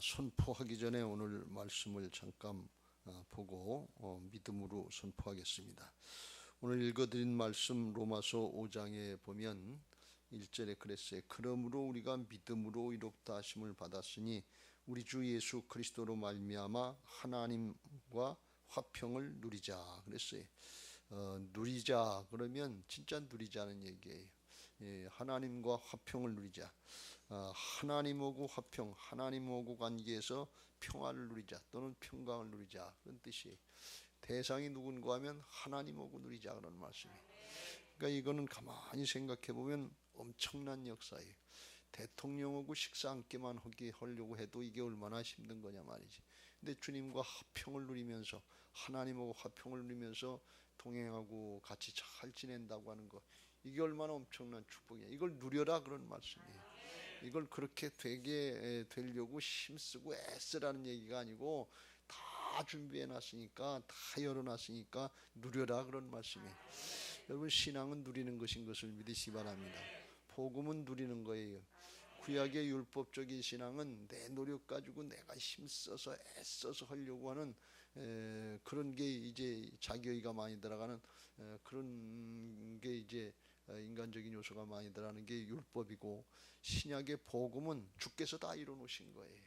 선포하기 전에 오늘 말씀을 잠깐 보고 믿음으로 선포하겠습니다. 오늘 읽어드린 말씀 로마서 5장에 보면 1절에 그랬어요. 그러므로 우리가 믿음으로 이롭다 하심을 받았으니 우리 주 예수 그리스도로 말미암아 하나님과 화평을 누리자 그랬어요. 누리자 그러면 진짜 누리자는 얘기예요. 하나님과 화평을 누리자. 하나님하고 화평, 하나님하고 관계에서 평화를 누리자 또는 평강을 누리자 그런 뜻이에요. 대상이 누군가 하면 하나님하고 누리자 그런 말씀이에요. 그러니까 이거는 가만히 생각해 보면 엄청난 역사예요. 대통령하고 식사 함께만 하려고 해도 이게 얼마나 힘든 거냐 말이지. 근데 주님과 화평을 누리면서 하나님하고 화평을 누리면서 동행하고 같이 잘 지낸다고 하는 거, 이게 얼마나 엄청난 축복이야. 이걸 누려라 그런 말씀이에요. 이걸 그렇게 되게 되려고 힘쓰고 애쓰라는 얘기가 아니고 다 준비해 놨으니까, 다 열어놨으니까 누려라 그런 말씀이에요. 여러분, 신앙은 누리는 것인 것을 믿으시기 바랍니다. 복음은 누리는 거예요. 구약의 율법적인 신앙은 내 노력 가지고 내가 힘써서 애써서 하려고 하는 그런 게 이제 자기의가 많이 들어가는 그런 게 이제 인간적인 요소가 많이 들어가는 게 율법이고, 신약의 복음은 주께서 다 이뤄놓으신 거예요.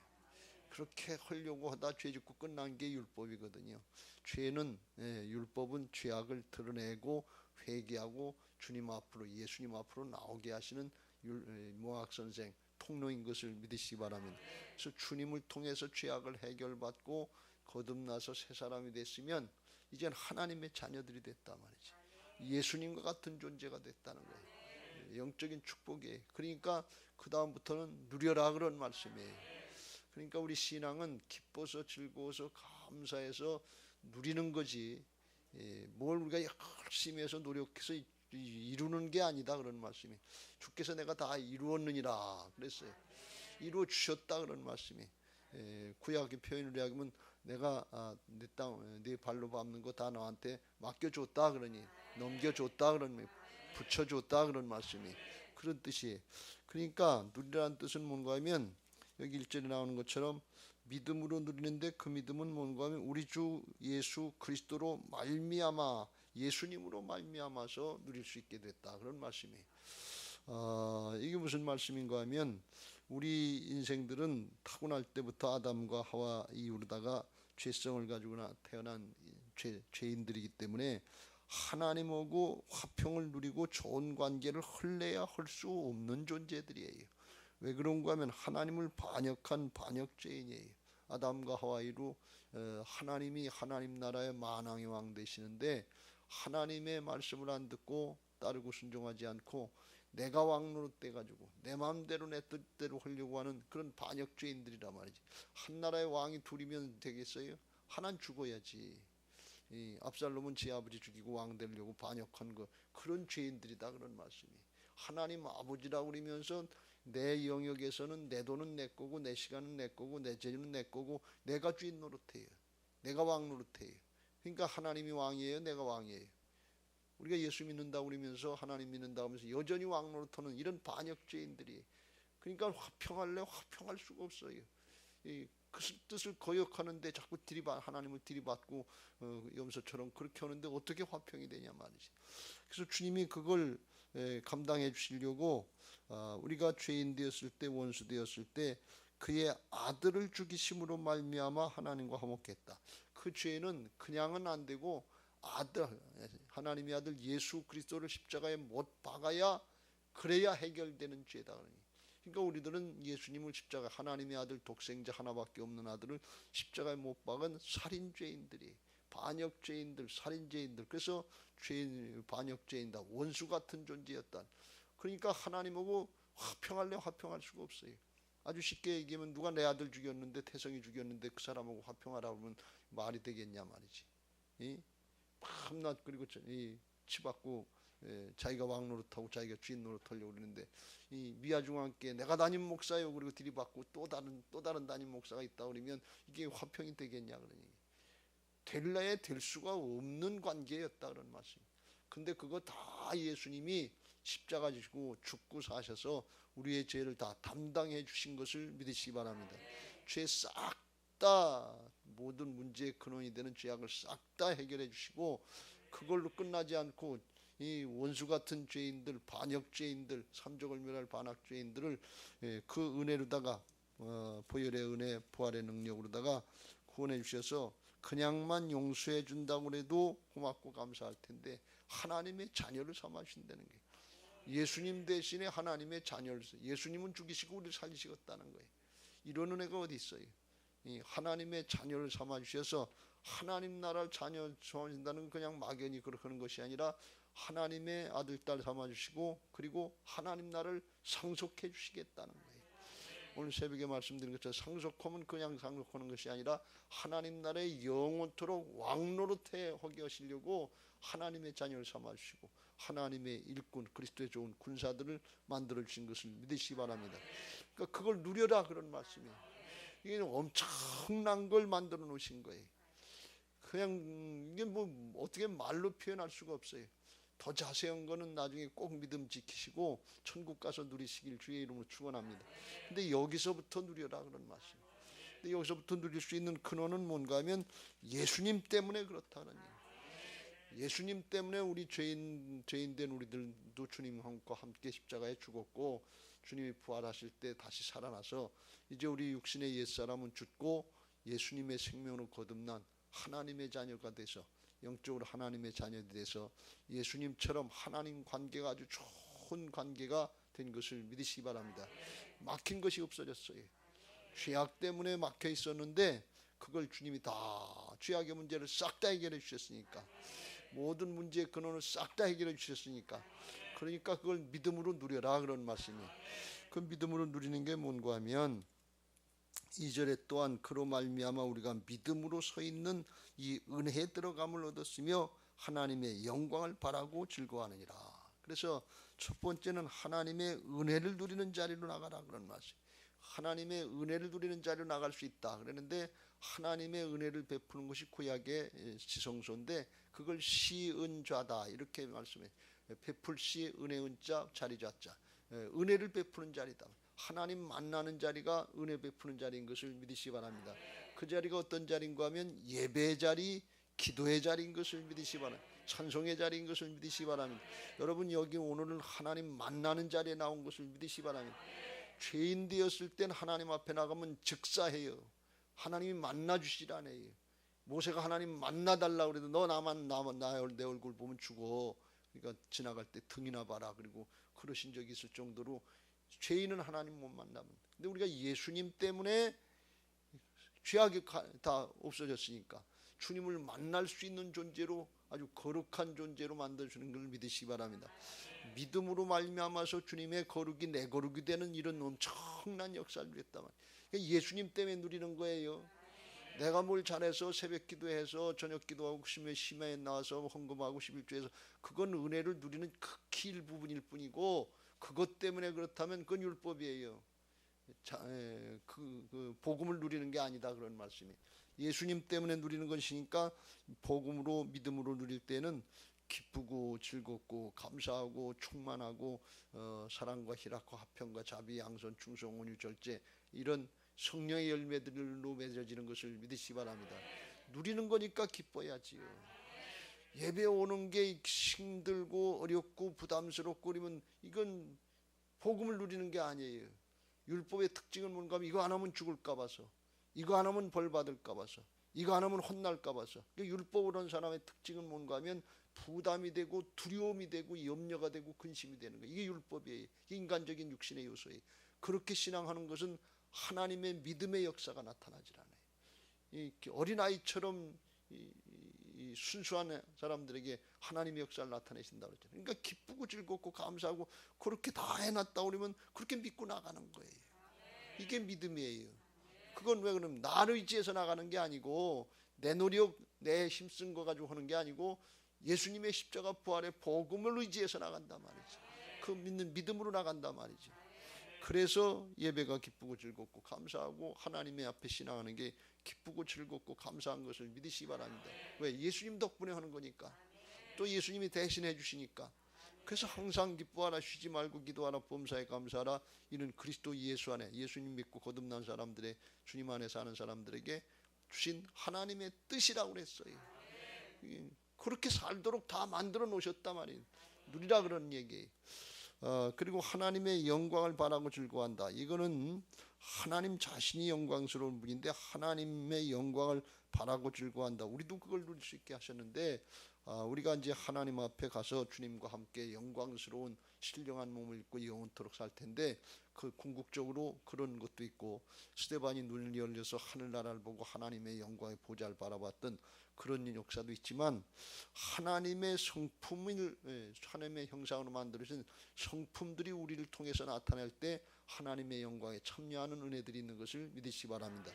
그렇게 하려고 하다 죄 짓고 끝난 게 율법이거든요. 죄는 율법은 죄악을 드러내고 회개하고 주님 앞으로, 예수님 앞으로 나오게 하시는 모학 선생 통로인 것을 믿으시기 바랍니다. 그래서 주님을 통해서 죄악을 해결받고 거듭나서 새 사람이 됐으면 이젠 하나님의 자녀들이 됐단 말이지. 예수님과 같은 존재가 됐다는 거예요. 영적인 축복이에요. 그러니까 그 다음부터는 누려라 그런 말씀이에요. 그러니까 우리 신앙은 기뻐서 즐거워서 감사해서 누리는 거지, 뭘 우리가 열심히 해서 노력해서 이루는 게 아니다 그런 말씀이. 주께서 내가 다 이루었느니라 그랬어요. 이루어 주셨다 그런 말씀이. 구약의 표현을 하면 내가 내 땅, 네 발로 밟는 거 다 너한테 맡겨줬다 그러니, 넘겨줬다 그런 말, 붙여줬다 그런 말씀이 그런 뜻이에요. 그러니까 누리라는 뜻은 뭔가 하면 여기 1절에 나오는 것처럼 믿음으로 누리는데, 그 믿음은 뭔가 하면 우리 주 예수 그리스도로 말미암아, 예수님으로 말미암아서 누릴 수 있게 됐다 그런 말씀이에요. 이게 무슨 말씀인가 하면, 우리 인생들은 타고날 때부터 아담과 하와 이후로다가 죄성을 가지고 태어난 죄인들이기 때문에 하나님하고 화평을 누리고 좋은 관계를 흘려야 할 수 없는 존재들이에요. 왜 그런가 하면 하나님을 반역한 반역죄인이에요. 아담과 하와 이후 하나님이 하나님 나라의 만왕의 왕 되시는데, 하나님의 말씀을 안 듣고 따르고 순종하지 않고 내가 왕 노릇돼가지고 내 마음대로 내 뜻대로 하려고 하는 그런 반역죄인들이란 말이지. 한 나라의 왕이 둘이면 되겠어요? 하나는 죽어야지. 압살롬은 제 아버지 죽이고 왕 되려고 반역한 거, 그런 죄인들이다 그런 말씀이. 하나님 아버지라고 그러면서 내 영역에서는 내 돈은 내 거고, 내 시간은 내 거고, 내 재능은 내 거고, 내가 주인 노릇해요. 내가 왕 노릇해요. 그러니까 하나님이 왕이에요, 내가 왕이에요. 우리가 예수 믿는다고 그러면서 하나님 믿는다고 하면서 여전히 왕 노릇하는 이런 반역죄인들이, 그러니까 화평할래 화평할 수가 없어요. 그 뜻을 거역하는데 자꾸 하나님을 들이받고 염소처럼 그렇게 하는데 어떻게 화평이 되냐 말이지. 그래서 주님이 그걸 감당해 주시려고 우리가 죄인 되었을 때, 원수 되었을 때 그의 아들을 죽이심으로 말미암아 하나님과 화목했다. 그 죄는 그냥은 안 되고 아들, 하나님의 아들 예수 그리스도를 십자가에 못 박아야, 그래야 해결되는 죄다. 그러니까 우리들은 예수님을 십자가, 하나님의 아들 독생자 하나밖에 없는 아들을 십자가에 못 박은 살인죄인들이, 반역죄인들, 살인죄인들, 그래서 죄인, 반역죄인다, 원수 같은 존재였다. 그러니까 하나님하고 화평할래 화평할 수가 없어요. 아주 쉽게 얘기하면 누가 내 아들 죽였는데, 태성이 죽였는데 그 사람하고 화평하라고 하면 말이 되겠냐 말이지. 밤낮 그리고 치받고 자기가 왕 노릇하고 자기가 주인 노릇하려고 그러는데, 이 미아중앙교회 내가 담임 목사요 그리고 들이받고 또 다른 담임 목사가 있다 그러면 이게 화평이 되겠냐 그러니, 될래야 될 수가 없는 관계였다 그런 말씀. 근데 그거 다 예수님이 십자가 지시고 죽고 사셔서 우리의 죄를 다 담당해 주신 것을 믿으시기 바랍니다. 죄 싹 다 모든 문제의 근원이 되는 죄악을 싹 다 해결해 주시고, 그걸로 끝나지 않고 이 원수 같은 죄인들, 반역죄인들, 삼족을 멸할 반역죄인들을 그 은혜로다가 보혈의 은혜, 부활의 능력으로다가 구원해 주셔서 그냥만 용서해 준다고 해도 고맙고 감사할 텐데 하나님의 자녀를 삼아 주신다는 게, 예수님 대신에 하나님의 자녀를, 예수님은 죽이시고 우리를 살리시겠다는 거예요. 이런 은혜가 어디 있어요? 이 하나님의 자녀를 삼아 주셔서 하나님 나라를 자녀 삼아 주신다는 건 그냥 막연히 그렇게 하는 것이 아니라 하나님의 아들 딸 삼아 주시고, 그리고 하나님 나라를 상속해 주시겠다는 거예요. 오늘 새벽에 말씀드린 것처럼 상속하면 그냥 상속하는 것이 아니라 하나님 나라의 영원토록 왕노릇해 하게 하시려고 하나님의 자녀를 삼아 주시고 하나님의 일꾼, 그리스도의 좋은 군사들을 만들어 주신 것을 믿으시기 바랍니다. 그러니까 그걸 누려라 그런 말씀이에요. 이게 엄청난 걸 만들어 놓으신 거예요. 그냥 이게 뭐 어떻게 말로 표현할 수가 없어요. 더 자세한 거는 나중에 꼭 믿음 지키시고 천국 가서 누리시길 주의 이름으로 축원합니다. 근데 여기서부터 누려라 그런 말씀. 근데 여기서부터 누릴 수 있는 근원은 뭔가 하면 예수님 때문에 그렇다는 얘기예요. 예수님 때문에 우리 죄인 된 우리들도 주님과 함께 십자가에 죽었고, 주님이 부활하실 때 다시 살아나서 이제 우리 육신의 옛사람은 죽고 예수님의 생명으로 거듭난 하나님의 자녀가 돼서, 영적으로 하나님의 자녀가 돼서 예수님처럼 하나님 관계가 아주 좋은 관계가 된 것을 믿으시기 바랍니다. 막힌 것이 없어졌어요. 죄악 때문에 막혀 있었는데 그걸 주님이 다, 죄악의 문제를 싹 다 해결해 주셨으니까, 모든 문제의 근원을 싹 다 해결해 주셨으니까, 그러니까 그걸 믿음으로 누려라 그런 말씀이에요. 그 믿음으로 누리는 게 뭔가 하면 2절에 또한 그로 말미암아 우리가 믿음으로 서 있는 이 은혜에 들어감을 얻었으며 하나님의 영광을 바라고 즐거워하느니라. 그래서 첫 번째는 하나님의 은혜를 누리는 자리로 나가라 그런 말씀. 하나님의 은혜를 누리는 자리로 나갈 수 있다 그랬는데, 하나님의 은혜를 베푸는 것이 구약의 지성소인데 그걸 시은좌다 이렇게 말씀해. 베풀 시, 은혜 은자, 자리 좌자. 은혜를 베푸는 자리다. 하나님 만나는 자리가 은혜 베푸는 자리인 것을 믿으시기 바랍니다. 그 자리가 어떤 자리인가 하면 예배의 자리, 기도의 자리인 것을 믿으시기 바랍니다. 찬송의 자리인 것을 믿으시기 바랍니다. 여러분 여기 오늘은 하나님 만나는 자리에 나온 것을 믿으시기 바랍니다. 죄인 되었을 땐 하나님 앞에 나가면 즉사해요. 하나님이 만나주시라네요. 모세가 하나님 만나달라고 그래도 너 나만 내 얼굴 보면 죽어. 그러니까 지나갈 때 등이나 봐라. 그리고 그러신 적이 있을 정도로 죄인은 하나님 못 만나면. 근데 우리가 예수님 때문에 죄악이 다 없어졌으니까 주님을 만날 수 있는 존재로, 아주 거룩한 존재로 만들어주는 걸 믿으시기 바랍니다. 믿음으로 말미암아서 주님의 거룩이 내 거룩이 되는 이런 엄청난 역사를 누렸단 말이에요. 예수님 때문에 누리는 거예요. 내가 뭘 잘해서 새벽 기도해서 저녁 기도하고 심야에 나와서 헌금하고 11조해서 그건 은혜를 누리는 극히 일부분일 뿐이고, 그것 때문에 그렇다면 그건 율법이에요. 그 복음을 누리는 게 아니다 그런 말씀이. 예수님 때문에 누리는 것이니까 복음으로 믿음으로 누릴 때는 기쁘고 즐겁고 감사하고 충만하고 사랑과 희락과 화평과 자비 양선 충성 온유 절제, 이런 성령의 열매들로 맺어지는 것을 믿으시기 바랍니다. 누리는 거니까 기뻐야지요. 예배 오는 게 힘들고 어렵고 부담스럽고 그러면 이건 복음을 누리는 게 아니에요. 율법의 특징은 뭔가 하면 이거 안 하면 죽을까 봐서, 이거 안 하면 벌 받을까 봐서, 이거 안 하면 혼날까 봐서. 율법으로 한 사람의 특징은 뭔가 하면 부담이 되고 두려움이 되고 염려가 되고 근심이 되는 거예요. 이게 율법이에요. 이게 인간적인 육신의 요소예요. 그렇게 신앙하는 것은 하나님의 믿음의 역사가 나타나질 않아요. 이 어린아이처럼 이 순수한 사람들에게 하나님의 역사를 나타내신다고 그랬잖아요. 그러니까 기쁘고 즐겁고 감사하고 그렇게 다 해놨다 그러면 그렇게 믿고 나가는 거예요. 이게 믿음이에요. 그건 왜 그러면 나를 의지해서 나가는 게 아니고, 내 노력 내 힘쓴 거 가지고 하는 게 아니고 예수님의 십자가 부활의 복음을 의지해서 나간단 말이죠. 그 믿는 믿음으로 나간단 말이죠. 그래서 예배가 기쁘고 즐겁고 감사하고 하나님의 앞에 신앙하는 게 기쁘고 즐겁고 감사한 것을 믿으시기 바랍니다. 왜? 예수님 덕분에 하는 거니까. 또 예수님이 대신해 주시니까. 그래서 항상 기뻐하라, 쉬지 말고 기도하라, 범사에 감사하라. 이는 그리스도 예수 안에, 예수님 믿고 거듭난 사람들의, 주님 안에 사는 사람들에게 주신 하나님의 뜻이라고 그랬어요. 그렇게 살도록 다 만들어 놓으셨단 말이에요. 누리라 그런 얘기예요. 그리고 하나님의 영광을 바라고 즐거워한다. 이거는 하나님 자신이 영광스러운 분인데 하나님의 영광을 바라고 즐거워한다. 우리도 그걸 누릴 수 있게 하셨는데, 우리가 이제 하나님 앞에 가서 주님과 함께 영광스러운 신령한 몸을 입고 영원토록 살 텐데, 그 궁극적으로 그런 것도 있고, 스데반이 눈을 열려서 하늘나라를 보고 하나님의 영광의 보좌를 바라봤던 그런 역사도 있지만, 하나님의 성품을, 하나님의 형상으로 만들어진 성품들이 우리를 통해서 나타날 때 하나님의 영광에 참여하는 은혜들이 있는 것을 믿으시기 바랍니다.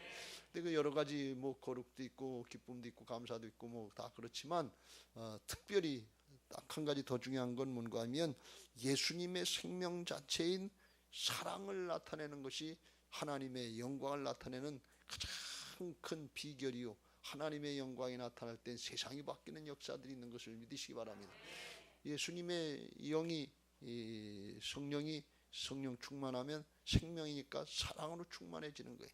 근데 그 여러 가지 뭐 거룩도 있고 기쁨도 있고 감사도 있고 뭐 다 그렇지만, 특별히 딱 한 가지 더 중요한 건 뭔가 하면, 예수님의 생명 자체인 사랑을 나타내는 것이 하나님의 영광을 나타내는 가장 큰 비결이요, 하나님의 영광이 나타날 때 세상이 바뀌는 역사들이 있는 것을 믿으시기 바랍니다. 예수님의 영이, 성령이, 성령 충만하면 생명이니까 사랑으로 충만해지는 거예요.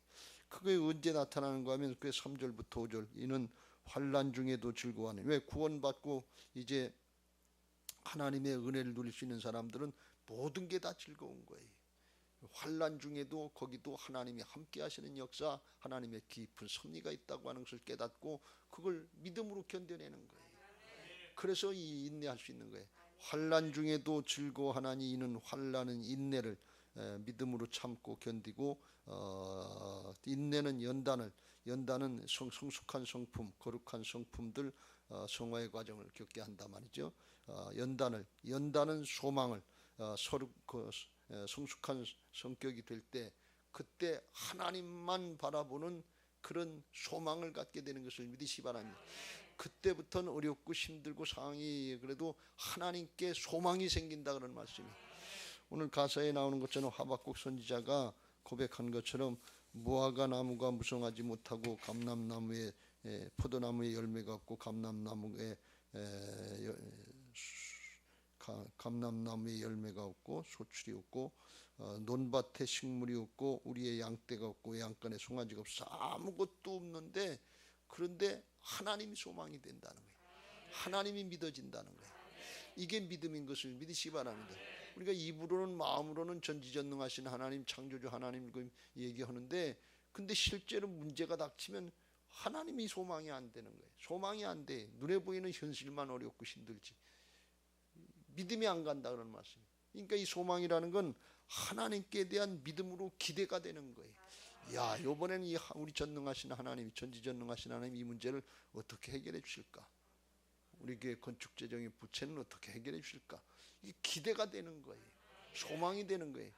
그게 언제 나타나는가 하면 그게 3절부터 5절, 이는 환난 중에도 즐거워하는. 왜? 구원받고 이제 하나님의 은혜를 누릴 수 있는 사람들은 모든 게 다 즐거운 거예요. 환난 중에도 거기도 하나님이 함께 하시는 역사, 하나님의 깊은 섭리가 있다고 하는 것을 깨닫고 그걸 믿음으로 견뎌내는 거예요. 그래서 이 인내할 수 있는 거예요. 환난 중에도 즐거워하나니 이는 환난은 인내를, 믿음으로 참고 견디고, 인내는 연단은 성숙한 성품, 거룩한 성품들, 성화의 과정을 겪게 한단 말이죠. 연단은 소망을, 성숙한 성격이 될 때, 그때 하나님만 바라보는 그런 소망을 갖게 되는 것을 믿으시기 바랍니다. 그때부터는 어렵고 힘들고 상황이 그래도 하나님께 소망이 생긴다 그런 말씀이에요. 오늘 가사에 나오는 것처럼 하박국 선지자가 고백한 것처럼, 무화과 나무가 무성하지 못하고 감람나무에, 포도나무에 열매가 없고 감람나무에 열매가 없고 소출이 없고, 논밭에 식물이 없고 우리의 양떼가 없고 양간에 송아지가 없어. 아무것도 없는데, 그런데 하나님이 소망이 된다는 거예요. 하나님이 믿어진다는 거예요. 이게 믿음인 것을 믿으시기 바랍니다. 우리가 입으로는, 마음으로는 전지전능하신 하나님, 창조주 하나님 얘기하는데, 근데 실제로 문제가 닥치면 하나님이 소망이 안 되는 거예요. 소망이 안 돼. 눈에 보이는 현실만 어렵고 힘들지 믿음이 안 간다 그런 말씀이에요. 그러니까 이 소망이라는 건 하나님께 대한 믿음으로 기대가 되는 거예요. 야, 이번에는 우리 전능하신 하나님, 전지전능하신 하나님 이 문제를 어떻게 해결해 주실까? 우리 교회 건축재정의 부채는 어떻게 해결해 주실까? 이게 기대가 되는 거예요. 소망이 되는 거예요.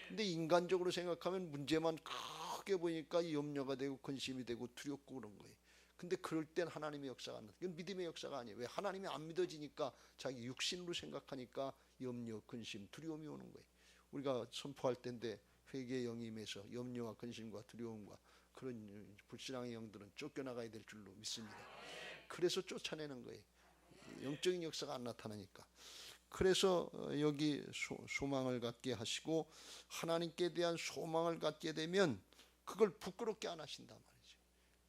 근데 인간적으로 생각하면 문제만 크게 보니까 염려가 되고 근심이 되고 두렵고 그런 거예요. 근데 그럴 땐 하나님의 역사가 안 나. 이건 믿음의 역사가 아니에요. 왜? 하나님이 안 믿어지니까 자기 육신으로 생각하니까 염려, 근심, 두려움이 오는 거예요. 우리가 선포할 때인데 회개의 영이 임해서 염려와 근심과 두려움과 그런 불신앙의 영들은 쫓겨나가야 될 줄로 믿습니다. 그래서 쫓아내는 거예요. 영적인 역사가 안 나타나니까. 그래서 여기 소망을 갖게 하시고, 하나님께 대한 소망을 갖게 되면 그걸 부끄럽게 안 하신단 말이에요.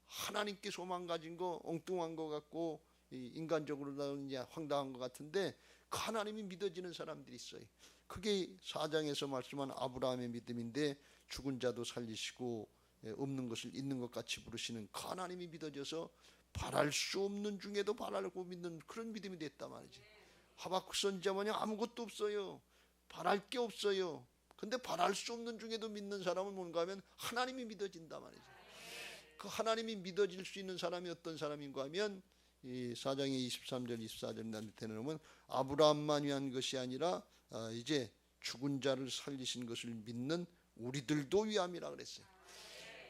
하나님께 소망 가진 거 엉뚱한 거 같고 인간적으로는 이제 황당한 것 같은데, 그 하나님이 믿어지는 사람들이 있어요. 그게 4장에서 말씀한 아브라함의 믿음인데, 죽은 자도 살리시고 없는 것을 있는 것 같이 부르시는 그 하나님이 믿어져서 바랄 수 없는 중에도 바라고 믿는 그런 믿음이 됐단 말이지. 하박국 선지자만이 아무것도 없어요. 바랄 게 없어요. 근데 바랄 수 없는 중에도 믿는 사람은 뭔가 하면 하나님이 믿어진단 말이지. 그 하나님이 믿어질 수 있는 사람이 어떤 사람인가 하면, 이 4장의 23절 24절 밑에는 보면 아브라함만 위한 것이 아니라 이제 죽은 자를 살리신 것을 믿는 우리들도 위함이라 그랬어요.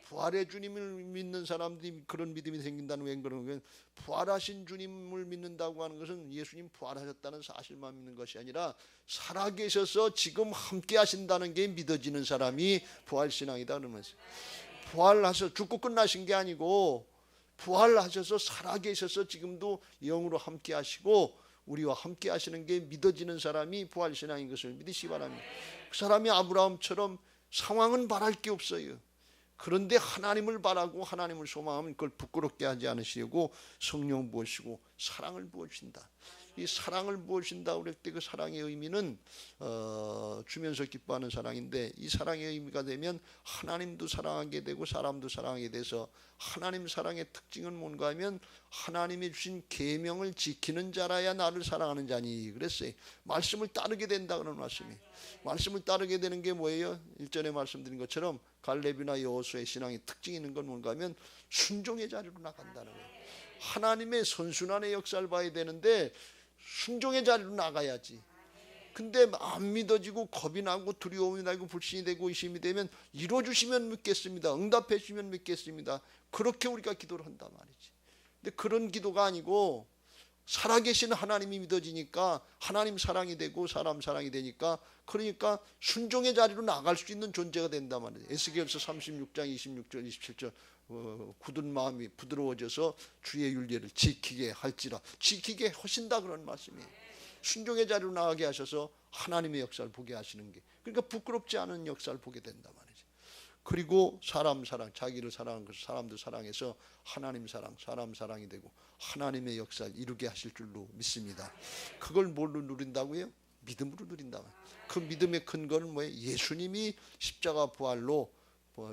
부활의 주님을 믿는 사람들이 그런 믿음이 생긴다는 왜 그러면, 부활하신 주님을 믿는다고 하는 것은 예수님 부활하셨다는 사실만 믿는 것이 아니라 살아계셔서 지금 함께 하신다는 게 믿어지는 사람이 부활신앙이다 그러는 거죠. 부활하셔서 죽고 끝나신 게 아니고 부활하셔서 살아계셔서 지금도 영으로 함께 하시고 우리와 함께 하시는 게 믿어지는 사람이 부활신앙인 것을 믿으시기 바랍니다. 그 사람이 아브라함처럼 상황은 바랄 게 없어요. 그런데 하나님을 바라고 하나님을 소망하면 그걸 부끄럽게 하지 않으시고 성령 부으시고 사랑을 부으신다. 이 사랑을 부으신다 그럴 때 그 사랑의 의미는 주면서 기뻐하는 사랑인데, 이 사랑의 의미가 되면 하나님도 사랑하게 되고 사람도 사랑하게 돼서, 하나님 사랑의 특징은 뭔가 하면 하나님이 주신 계명을 지키는 자라야 나를 사랑하는 자니 그랬어요. 말씀을 따르게 된다 그런 말씀이. 말씀을 따르게 되는 게 뭐예요? 일전에 말씀드린 것처럼 갈렙이나 여호수아의 신앙의 특징이 있는 건 뭔가 하면 순종의 자리로 나간다는 거예요. 하나님의 선순환의 역사를 봐야 되는데 순종의 자리로 나가야지. 근데 안 믿어지고 겁이 나고 두려움이 나고 불신이 되고 의심이 되면 이루어주시면 믿겠습니다, 응답해 주시면 믿겠습니다, 그렇게 우리가 기도를 한단 말이지. 근데 그런 기도가 아니고 살아계신 하나님이 믿어지니까 하나님 사랑이 되고 사람 사랑이 되니까, 그러니까 순종의 자리로 나갈 수 있는 존재가 된단 말이에요. 에스겔서 36장 26절 27절 굳은 마음이 부드러워져서 주의 윤례를 지키게 할지라, 지키게 하신다 그런 말씀이에요. 순종의 자리로 나가게 하셔서 하나님의 역사를 보게 하시는 게, 그러니까 부끄럽지 않은 역사를 보게 된단 말이죠. 그리고 사람 사랑, 자기를 사랑하는 것을 사람도 사랑해서 하나님 사랑, 사람 사랑이 되고 하나님의 역사를 이루게 하실 줄로 믿습니다. 그걸 뭘로 누린다고요? 믿음으로 누린다. 그 믿음의 근거는 뭐예요? 예수님이 십자가 부활로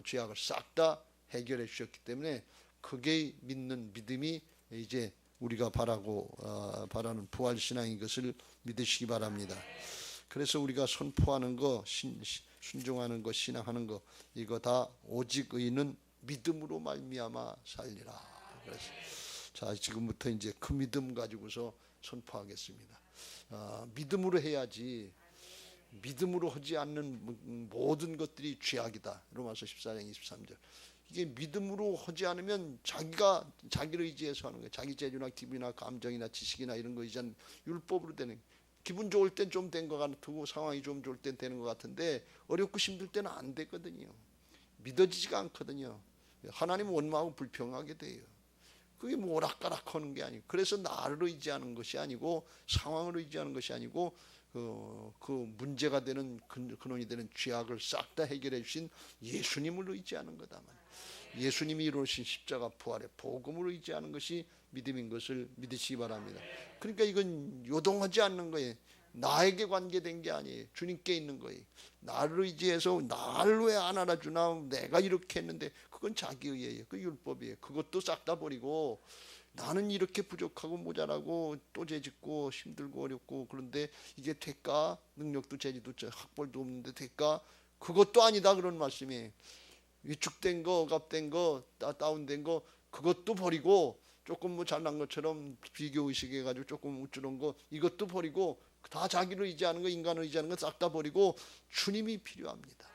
죄악을 싹 다 해결해 주셨기 때문에 그게 믿는 믿음이 이제 우리가 바라는 부활신앙인 것을 믿으시기 바랍니다. 그래서 우리가 선포하는 거, 순종하는 거, 신앙하는 거, 이거 다 오직 의인은 믿음으로 말미암아 살리라. 그래서 자, 지금부터 이제 그 믿음 가지고서 선포하겠습니다. 믿음으로 해야지. 믿음으로 하지 않는 모든 것들이 죄악이다. 로마서 14장 23절. 이게 믿음으로 하지 않으면 자기를 의지해서 하는 거예요. 자기 재주나 기분이나 감정이나 지식이나 이런 거 의지하는 율법으로 되는, 기분 좋을 땐 좀 된 것 같고 상황이 좀 좋을 땐 되는 것 같은데 어렵고 힘들 때는 안 되거든요. 믿어지지가 않거든요. 하나님 원망하고 불평하게 돼요. 그게 뭐 오락가락하는 게 아니고, 그래서 나를 의지하는 것이 아니고 상황을 의지하는 것이 아니고 그 문제가 되는 근원이 되는 죄악을 싹 다 해결해 주신 예수님을 의지하는 거다만, 예수님이 이루신 십자가 부활의 복음을 의지하는 것이 믿음인 것을 믿으시기 바랍니다. 그러니까 이건 요동하지 않는 거예요. 나에게 관계된 게 아니에요. 주님께 있는 거예요. 나를 의지해서 나를 왜 안 알아주나, 내가 이렇게 했는데, 그건 자기 의예요. 그 율법이에요. 그것도 싹 다 버리고 나는 이렇게 부족하고 모자라고 또 죄짓고 힘들고 어렵고, 그런데 이게 될까? 능력도 재주도 학벌도 없는데 될까? 그것도 아니다 그런 말씀이에요. 위축된 거, 억압된 거, 다운된 거, 그것도 버리고, 조금 뭐 잘난 것처럼 비교의식 해가지고 조금 우쭐한 거, 이것도 버리고, 다 자기를 의지하는 거, 인간을 의지하는 거 싹 다 버리고 주님이 필요합니다.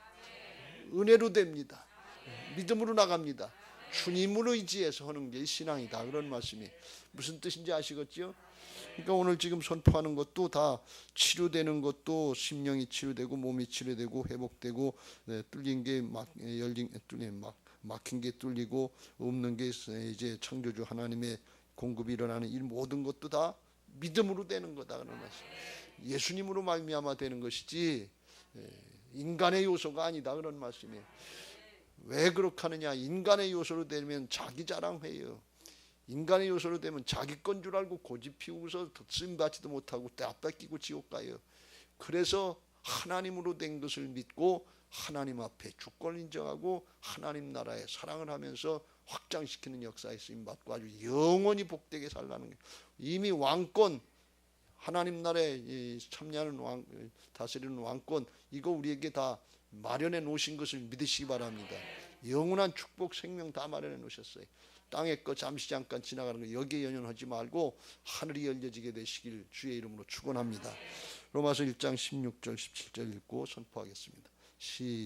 은혜로 됩니다. 믿음으로 나갑니다. 주님을 의지해서 하는 게 신앙이다 그런 말씀이 무슨 뜻인지 아시겠죠? 그러니까 오늘 지금 선포하는 것도 다 치료되는 것도, 심령이 치료되고 몸이 치료되고 회복되고, 뚫린 게 막힌 게 뚫리고, 없는 게 이제 창조주 하나님의 공급이 일어나는 이 모든 것도 다 믿음으로 되는 거다 그런 말씀. 예수님으로 말미암아 되는 것이지 인간의 요소가 아니다 그런 말씀이에요. 왜 그렇게 하느냐? 인간의 요소로 되면 자기 자랑해요. 인간의 요소로 되면 자기 건 줄 알고 고집 피우고서 쓰임받지도 못하고 떼앞다 끼고 지옥 가요. 그래서 하나님으로 된 것을 믿고 하나님 앞에 주권을 인정하고 하나님 나라의 사랑을 하면서 확장시키는 역사에 쓰임받고 아주 영원히 복되게 살라는 게, 이미 왕권, 하나님 나라에 참여하는 다스리는 왕권, 이거 우리에게 다 마련해 놓으신 것을 믿으시기 바랍니다. 영원한 축복 생명 다 마련해 놓으셨어요. 땅의 것 잠시 잠깐 지나가는 거 여기에 연연하지 말고 하늘이 열려지게 되시길 주의 이름으로 축원합니다. 로마서 1장 16절 17절 읽고 선포하겠습니다.